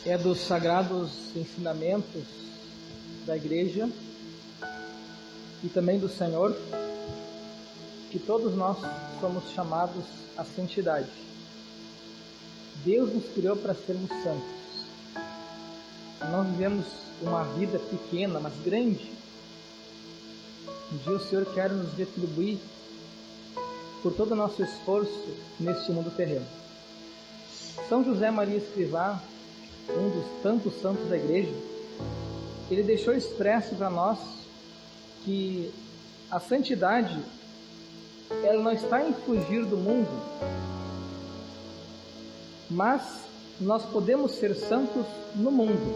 é dos sagrados ensinamentos da Igreja e também do Senhor que todos nós somos chamados à santidade. Deus nos criou para sermos santos. Nós vivemos uma vida pequena, mas grande. Um dia o Senhor quer nos retribuir por todo o nosso esforço neste mundo terreno. São José Maria Escrivá, um dos tantos santos da Igreja, ele deixou expresso para nós que a santidade, ela não está em fugir do mundo, mas nós podemos ser santos no mundo,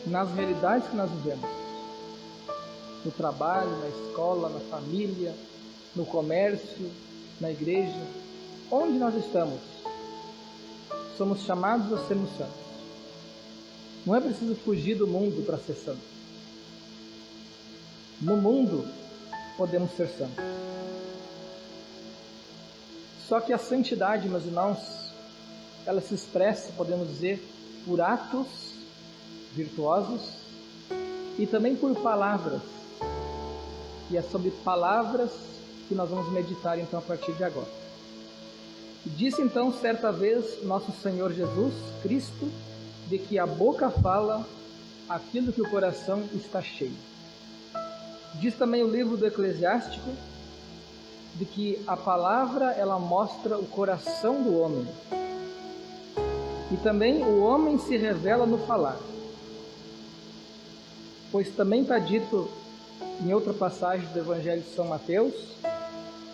nas realidades que nós vivemos, no trabalho, na escola, na família, no comércio, na igreja, onde nós estamos, somos chamados a sermos santos. Não é preciso fugir do mundo para ser santo. No mundo podemos ser santos. Só que a santidade, meus irmãos, ela se expressa, podemos dizer, por atos virtuosos e também por palavras. E é sobre palavras que nós vamos meditar então a partir de agora. Disse então certa vez nosso Senhor Jesus Cristo de que a boca fala aquilo que o coração está cheio. Diz também o livro do Eclesiástico de que a palavra ela mostra o coração do homem. E também o homem se revela no falar. Pois também está dito em outra passagem do Evangelho de São Mateus,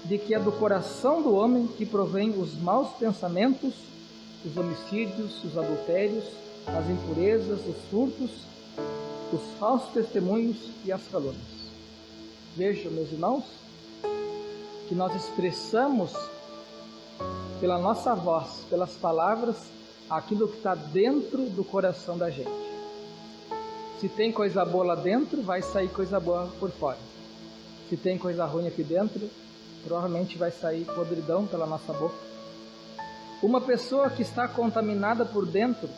de que é do coração do homem que provém os maus pensamentos, os homicídios, os adultérios, as impurezas, os furtos, os falsos testemunhos e as calúnias. Vejam, meus irmãos, que nós expressamos pela nossa voz, pelas palavras, aquilo que está dentro do coração da gente. Se tem coisa boa lá dentro, vai sair coisa boa por fora. Se tem coisa ruim aqui dentro, provavelmente vai sair podridão pela nossa boca. Uma pessoa que está contaminada por dentro,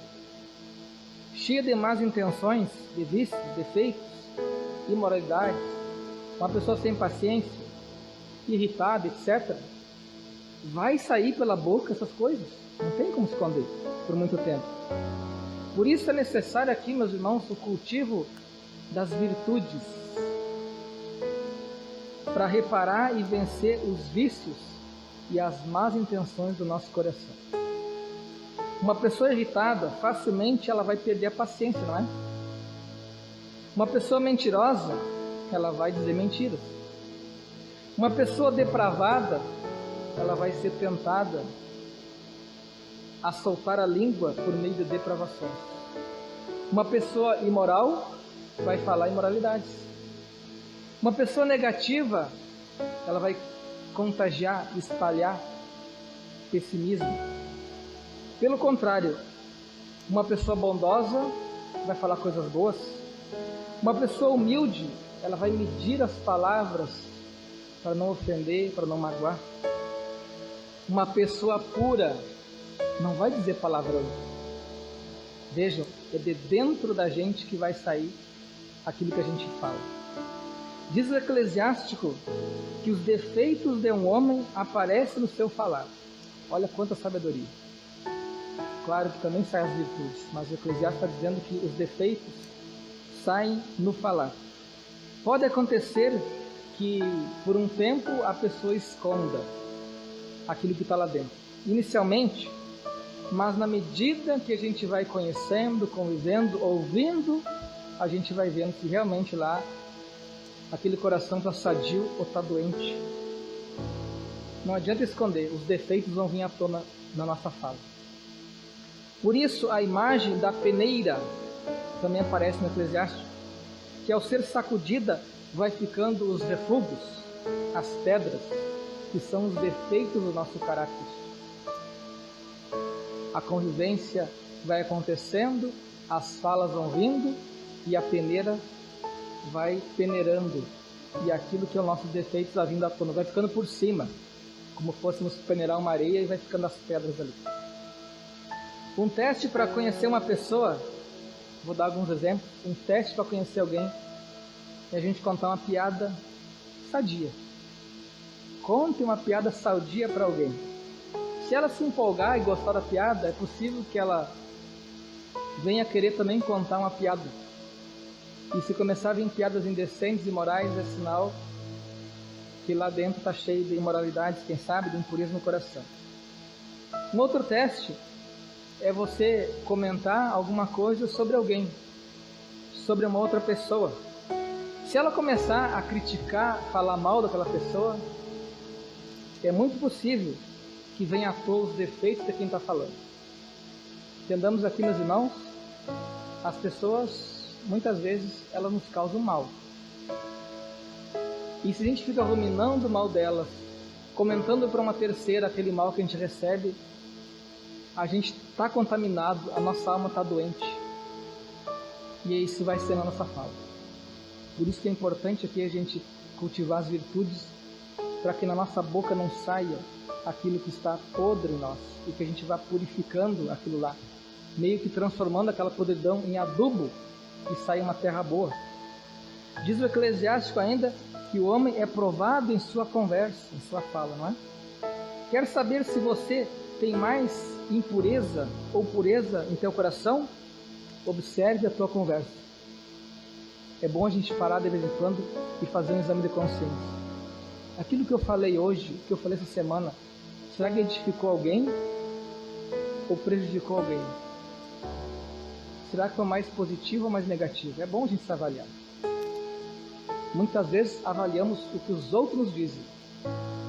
cheia de más intenções, de vícios, defeitos, imoralidades, uma pessoa sem paciência, irritada, etc., vai sair pela boca essas coisas. Não tem como esconder por muito tempo. Por isso é necessário aqui, meus irmãos, o cultivo das virtudes para reparar e vencer os vícios e as más intenções do nosso coração. Uma pessoa irritada, facilmente ela vai perder a paciência, não é? Uma pessoa mentirosa, ela vai dizer mentiras. Uma pessoa depravada, ela vai ser tentada a soltar a língua por meio de depravações. Uma pessoa imoral vai falar imoralidades. Uma pessoa negativa, ela vai contagiar, espalhar pessimismo. Pelo contrário, uma pessoa bondosa vai falar coisas boas. Uma pessoa humilde, ela vai medir as palavras para não ofender, para não magoar. Uma pessoa pura não vai dizer palavrão. Vejam, é de dentro da gente que vai sair aquilo que a gente fala. Diz o Eclesiástico que os defeitos de um homem aparecem no seu falar. Olha quanta sabedoria. Claro que também saem as virtudes, mas o Eclesiástico está dizendo que os defeitos saem no falar. Pode acontecer que por um tempo a pessoa esconda aquilo que está lá dentro. Inicialmente, mas na medida que a gente vai conhecendo, convivendo, ouvindo, a gente vai vendo se realmente lá aquele coração está sadio ou está doente. Não adianta esconder, os defeitos vão vir à tona na nossa fala. Por isso a imagem da peneira também aparece no Eclesiástico, que ao ser sacudida vai ficando os refugos, as pedras, que são os defeitos do nosso caráter. A convivência vai acontecendo, as falas vão vindo e a peneira vai peneirando. E aquilo que é o nosso defeito vai vindo à tona, vai ficando por cima, como fôssemos peneirar uma areia e vai ficando as pedras ali. Um teste para conhecer uma pessoa, vou dar alguns exemplos. Um teste para conhecer alguém é a gente contar uma piada sadia. Conte uma piada sadia para alguém. Se ela se empolgar e gostar da piada, é possível que ela venha querer também contar uma piada. E se começar a vir piadas indecentes e imorais, é sinal que lá dentro está cheio de imoralidades, quem sabe, de impureza no coração. Um outro teste é você comentar alguma coisa sobre alguém, sobre uma outra pessoa. Se ela começar a criticar, falar mal daquela pessoa, é muito possível que venha à tona os defeitos de quem está falando. Entendamos aqui, meus irmãos, as pessoas, muitas vezes, elas nos causam mal. E se a gente fica ruminando o mal delas, comentando para uma terceira aquele mal que a gente recebe, a gente está contaminado, a nossa alma está doente. E isso vai ser na nossa fala. Por isso que é importante aqui a gente cultivar as virtudes, para que na nossa boca não saia aquilo que está podre em nós, e que a gente vá purificando aquilo lá, meio que transformando aquela podridão em adubo e saia uma terra boa. Diz o Eclesiástico ainda que o homem é provado em sua conversa, em sua fala, não é? Quer saber se você tem mais impureza ou pureza em teu coração? Observe a tua conversa. É bom a gente parar de vez em quando e fazer um exame de consciência. Aquilo que eu falei hoje, que eu falei essa semana, será que edificou alguém ou prejudicou alguém? Será que foi mais positivo ou mais negativo? É bom a gente se avaliar. Muitas vezes avaliamos o que os outros nos dizem,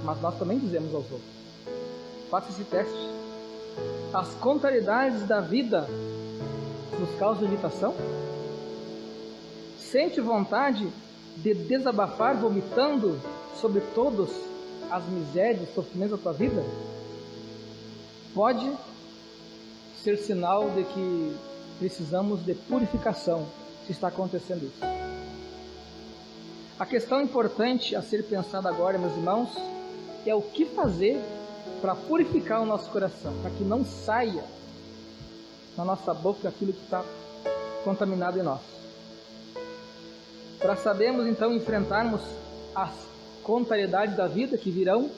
mas nós também dizemos aos outros. Faça esse teste. As contrariedades da vida nos causam irritação? Sente vontade de desabafar vomitando sobre todas as misérias e sofrimentos da tua vida? Pode ser sinal de que precisamos de purificação, se está acontecendo isso. A questão importante a ser pensada agora, meus irmãos, é o que fazer para purificar o nosso coração, para que não saia na nossa boca aquilo que está contaminado em nós. Para sabermos então enfrentarmos as contrariedades da vida que virão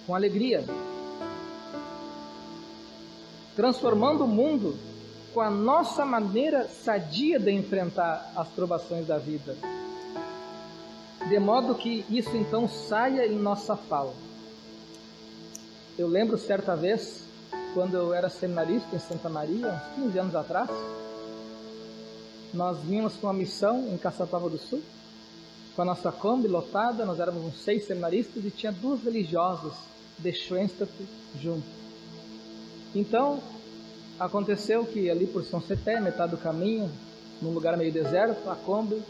com alegria, transformando o mundo com a nossa maneira sadia de enfrentar as provações da vida, de modo que isso então saia em nossa fala. Eu lembro certa vez, quando eu era seminarista em Santa Maria, uns 15 anos atrás, nós vínhamos com uma missão em Caçapava do Sul, com a nossa Kombi lotada, nós éramos uns 6 seminaristas e tinha 2 religiosas de Schoenstatt junto. Então, aconteceu que ali por São Cepé, metade do caminho, num lugar meio deserto, a Kombi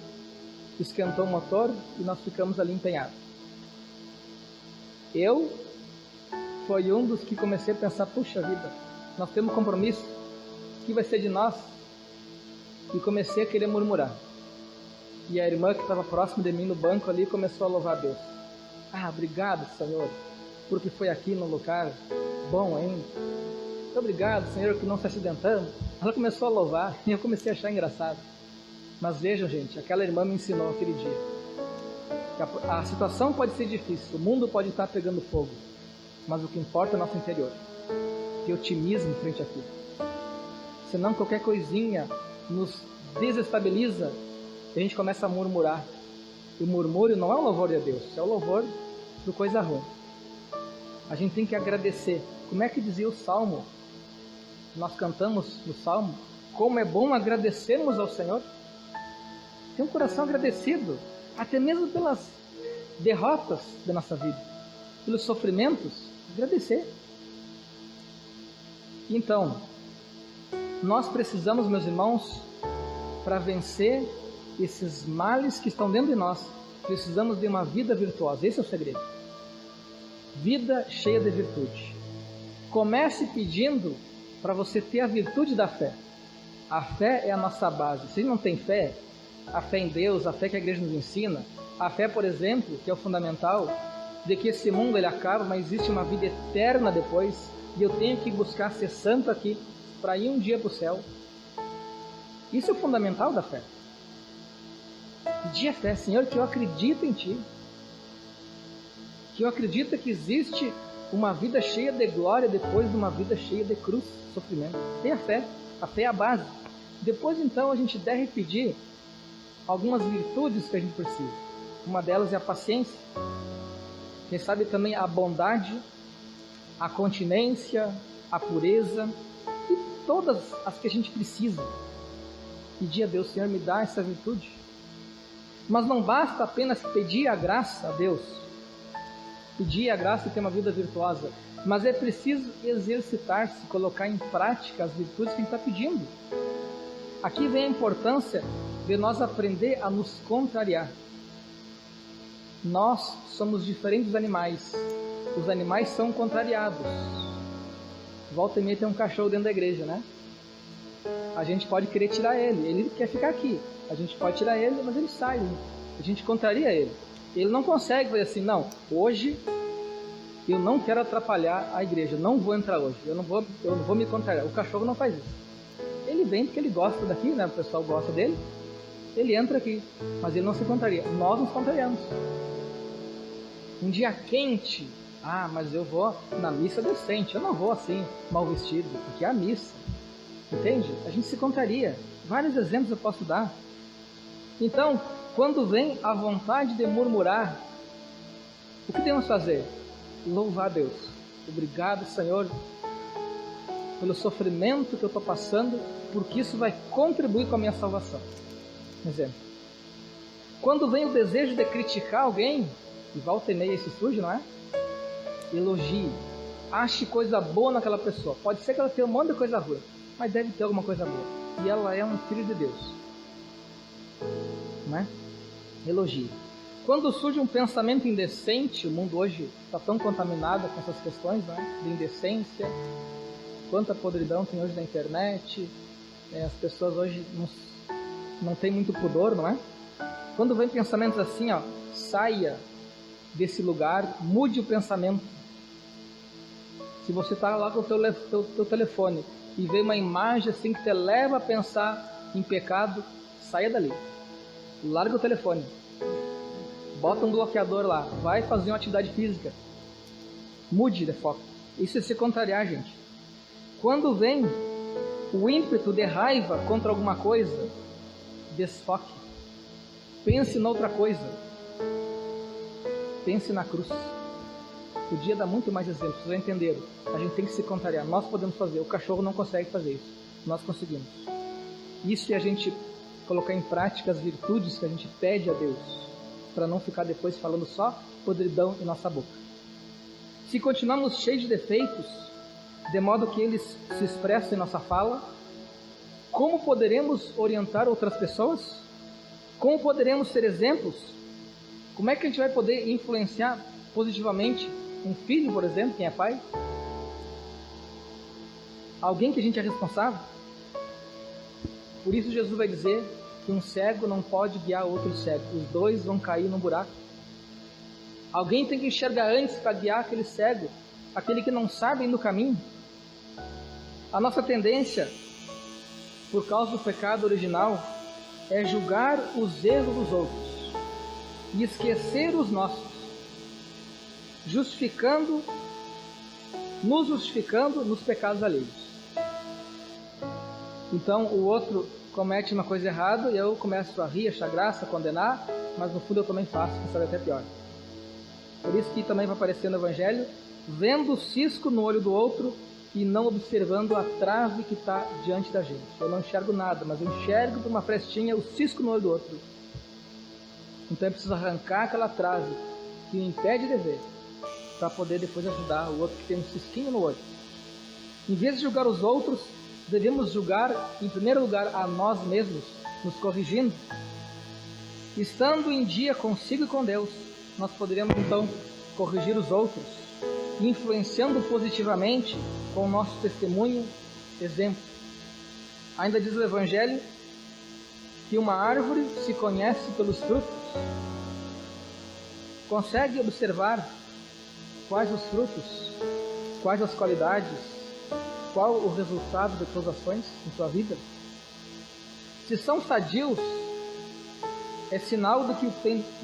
esquentou o motor e nós ficamos ali empenhados. Eu fui um dos que comecei a pensar, puxa vida, nós temos compromisso, o que vai ser de nós? E comecei a querer murmurar. E a irmã que estava próxima de mim no banco ali começou a louvar a Deus. Ah, obrigado, Senhor, porque foi aqui no lugar bom, hein? Muito obrigado, Senhor, que não se acidentamos. Ela começou a louvar e eu comecei a achar engraçado. Mas vejam, gente, aquela irmã me ensinou aquele dia que a situação pode ser difícil, o mundo pode estar pegando fogo, mas o que importa é o nosso interior, ter otimismo frente àquilo. Senão qualquer coisinha nos desestabiliza e a gente começa a murmurar. E o murmúrio não é o louvor de Deus, é o louvor do coisa ruim. A gente tem que agradecer. Como é que dizia o Salmo? Nós cantamos no Salmo, como é bom agradecermos ao Senhor. Ter um coração agradecido, até mesmo pelas derrotas da nossa vida, pelos sofrimentos, agradecer. Então, nós precisamos, meus irmãos, para vencer esses males que estão dentro de nós, precisamos de uma vida virtuosa. Esse é o segredo. Vida cheia de virtude. Comece pedindo para você ter a virtude da fé. A fé é a nossa base. Se não tem fé, a fé em Deus, a fé que a igreja nos ensina, a fé, por exemplo, que é o fundamental, de que esse mundo ele acaba, mas existe uma vida eterna depois, e eu tenho que buscar ser santo aqui para ir um dia para o céu. Isso é o fundamental da fé. Pedir a fé, Senhor, que eu acredito em Ti, que eu acredito que existe uma vida cheia de glória depois de uma vida cheia de cruz, sofrimento. Tenha fé, a fé é a base. Depois então a gente deve pedir algumas virtudes que a gente precisa. Uma delas é a paciência, quem sabe também a bondade, a continência, a pureza e todas as que a gente precisa. Pedir a Deus, Senhor, me dá essa virtude. Mas não basta apenas pedir a graça a Deus, pedir a graça e ter uma vida virtuosa, mas é preciso exercitar-se, colocar em prática as virtudes que a gente está pedindo. Aqui vem a importância de nós aprender a nos contrariar. Nós somos diferentes dos animais. Os animais são contrariados. Volta e meia tem um cachorro dentro da igreja, né? A gente pode querer tirar ele. Ele quer ficar aqui. A gente pode tirar ele, mas ele sai. A gente contraria ele. Ele não consegue fazer assim, não, hoje eu não quero atrapalhar a igreja, eu não vou entrar hoje, eu não vou me contrariar. O cachorro não faz isso. Ele vem porque ele gosta daqui, né? O pessoal gosta dele, ele entra aqui, mas ele não se contraria. Nós nos contrariamos. Um dia quente, mas eu vou na missa decente, eu não vou assim, mal vestido, porque é a missa, entende? A gente se contraria. Vários exemplos eu posso dar. Então, quando vem a vontade de murmurar, o que devemos fazer? Louvar a Deus. Obrigado, Senhor, pelo sofrimento que eu estou passando, porque isso vai contribuir com a minha salvação. Um exemplo. Quando vem o desejo de criticar alguém, e volta e meia isso surge, não é? Elogie. Ache coisa boa naquela pessoa. Pode ser que ela tenha um monte de coisa ruim, mas deve ter alguma coisa boa. E ela é um filho de Deus. Não é? Elogie. Quando surge um pensamento indecente, o mundo hoje está tão contaminado com essas questões, né, de indecência, quanta podridão tem hoje na internet, as pessoas hoje não têm muito pudor, não é? Quando vem pensamentos assim, saia desse lugar, mude o pensamento. Se você está lá com o teu telefone e vê uma imagem assim que te leva a pensar em pecado, saia dali. Larga o telefone, bota um bloqueador lá, vai fazer uma atividade física, mude de foco. Isso é se contrariar, gente. Quando vem o ímpeto de raiva contra alguma coisa, desfoque, pense noutra coisa, pense na cruz. Podia dar muito mais exemplos, vocês entenderam? A gente tem que se contrariar, nós podemos fazer, o cachorro não consegue fazer isso, nós conseguimos. Isso é a gente colocar em prática as virtudes que a gente pede a Deus, para não ficar depois falando só podridão em nossa boca. Se continuarmos cheios de defeitos, de modo que eles se expressam em nossa fala, como poderemos orientar outras pessoas? Como poderemos ser exemplos? Como é que a gente vai poder influenciar positivamente um filho, por exemplo, quem é pai? Alguém que a gente é responsável? Por isso Jesus vai dizer que um cego não pode guiar outro cego. Os dois vão cair num buraco. Alguém tem que enxergar antes para guiar aquele cego, aquele que não sabe do caminho. A nossa tendência, por causa do pecado original, é julgar os erros dos outros e esquecer os nossos, nos justificando nos pecados alheios. Então o outro comete uma coisa errada e eu começo a rir, achar graça, condenar, mas no fundo eu também faço, que sabe até pior. Por isso que também vai aparecer no Evangelho, vendo o cisco no olho do outro e não observando a trave que está diante da gente. Eu não enxergo nada, mas eu enxergo por uma frestinha o cisco no olho do outro. Então eu preciso arrancar aquela trave que me impede de ver, para poder depois ajudar o outro que tem um cisquinho no olho. Em vez de julgar os outros, devemos julgar, em primeiro lugar, a nós mesmos, nos corrigindo. Estando em dia consigo e com Deus, nós poderemos então corrigir os outros, influenciando positivamente com o nosso testemunho, exemplo. Ainda diz o Evangelho que uma árvore se conhece pelos frutos. Consegue observar quais os frutos? Quais as qualidades? Qual o resultado de tuas ações em tua vida? Se são sadios, é sinal de que o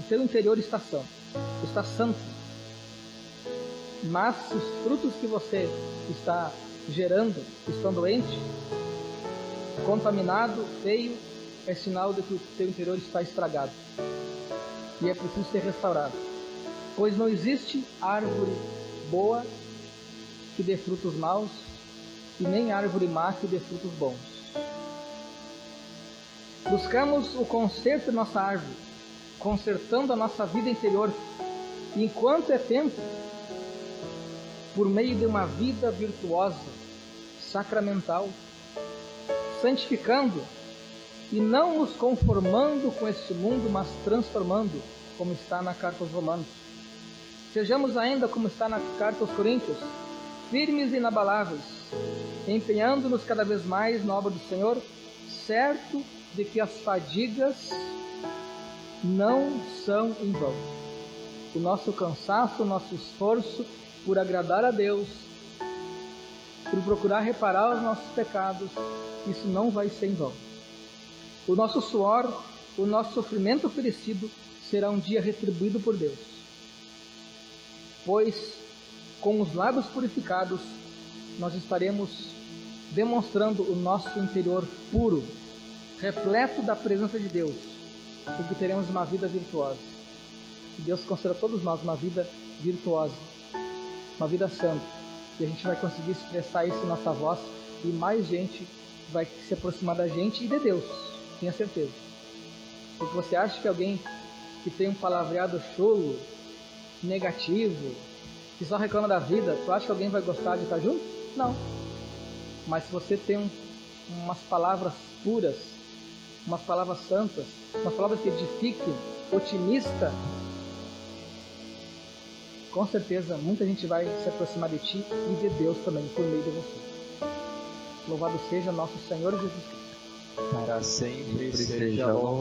teu interior está santo. Mas se os frutos que você está gerando estão doentes, contaminado, feio, é sinal de que o teu interior está estragado. E é preciso ser restaurado. Pois não existe árvore boa que dê frutos maus, e nem árvore má que dê frutos bons. Buscamos o conserto de nossa árvore, consertando a nossa vida interior, enquanto é tempo, por meio de uma vida virtuosa, sacramental, santificando e não nos conformando com este mundo, mas transformando, como está na carta aos Romanos. Sejamos ainda, como está na carta aos Coríntios, firmes e inabaláveis, empenhando-nos cada vez mais na obra do Senhor, certo de que as fadigas não são em vão. O nosso cansaço, o nosso esforço por agradar a Deus, por procurar reparar os nossos pecados, isso não vai ser em vão. O nosso suor, o nosso sofrimento oferecido será um dia retribuído por Deus. Pois, com os lábios purificados, nós estaremos demonstrando o nosso interior puro, repleto da presença de Deus, porque teremos uma vida virtuosa. Que Deus conceda a todos nós uma vida virtuosa, uma vida santa, e a gente vai conseguir expressar isso em nossa voz, e mais gente vai se aproximar da gente e de Deus, tenha certeza. Porque você acha que alguém que tem um palavreado cholo, negativo, que só reclama da vida, tu acha que alguém vai gostar de estar junto? Não. Mas se você tem umas palavras puras, umas palavras santas, umas palavras que edifiquem, otimista, com certeza muita gente vai se aproximar de ti e de Deus também, por meio de você. Louvado seja nosso Senhor Jesus Cristo. Para sempre seja louvado.